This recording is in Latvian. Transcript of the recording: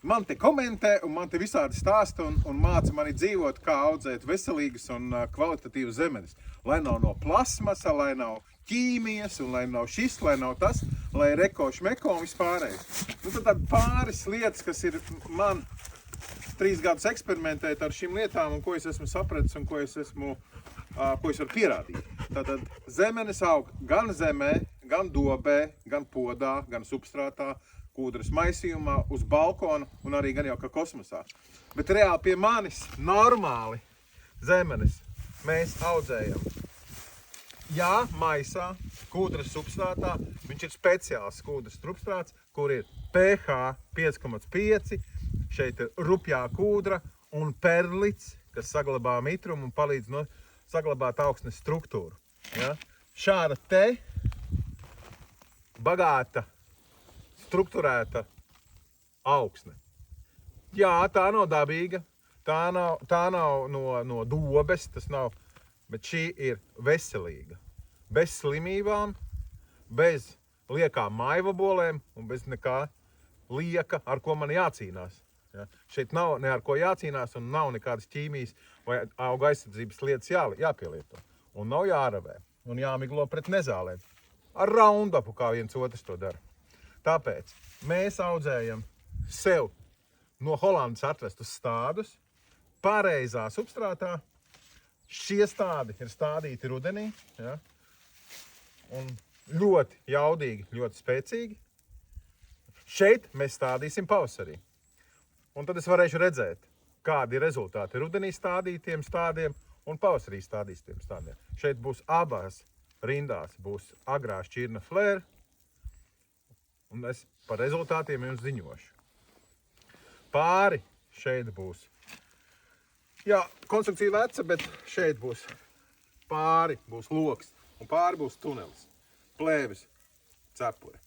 Man te komentē un man te visādi stāsta un māca mani dzīvot, kā audzēt veselīgas un kvalitatīvas zemenes. Lai nav no plasmasa, lai nav ķīmijas un lai nav šis, lai nav tas, lai reko šmeko un vispārējais. Nu, tad pāris lietas, kas ir man 3 gadus eksperimentēt ar šīm lietām un ko es esmu sapratis un ko es varu pierādīt. Tātad zemenes aug gan zemē, gan dobē, gan podā, gan substrātā, kūdras maisījumā, uz balkona un arī gan jau kā kosmosā. Bet reāli pie manis normāli zemenes mēs audzējam. Jā, maisā, kūdras substrātā, viņš ir speciāls kūdras substrāts, kur ir pH 5,5, šeit ir rupjā kūdra un perlits, kas saglabā mitrumu un palīdz saglabāt augsnes struktūru. Ja? Šāda te bagāta, strukturēta augsne. Jā, tā nav dabīga, tā nav no dobes, tas nav, bet šī ir veselīga. Bez slimībām, bez liekām maivabolēm un bez nekā lieka, ar ko man jācīnās. Ja? Šeit nav ne ar ko jācīnās un nav nekādas ķīmijas vai auga aizsardzības lietas jāpielieto. Un nav jāravē un jāmiglo pret nezālēm. Ar Roundupu, kā viens otrs to dara. Tāpēc mēs audzējam sev no Holandas atvestus stādus, pareizā substrātā. Šie stádi ir stādīti rudenī, ja? Un ļoti jaudīgi, ļoti spēcīgi. Šeit mēs stādīsim pavasarī. Un tad es varēšu redzēt, kādi ir rezultāti rudenī stādītiem stādiem un pavasarī stādītiem stādiem. Šeit būs abās rindās, būs agrā šķirna flēra, un es par rezultātiem jums ziņošu. Pāri šeit būs, jā, konstrukcija veca, bet šeit būs pāri, būs loks, un pāri būs tunelis, plēvis, cepure.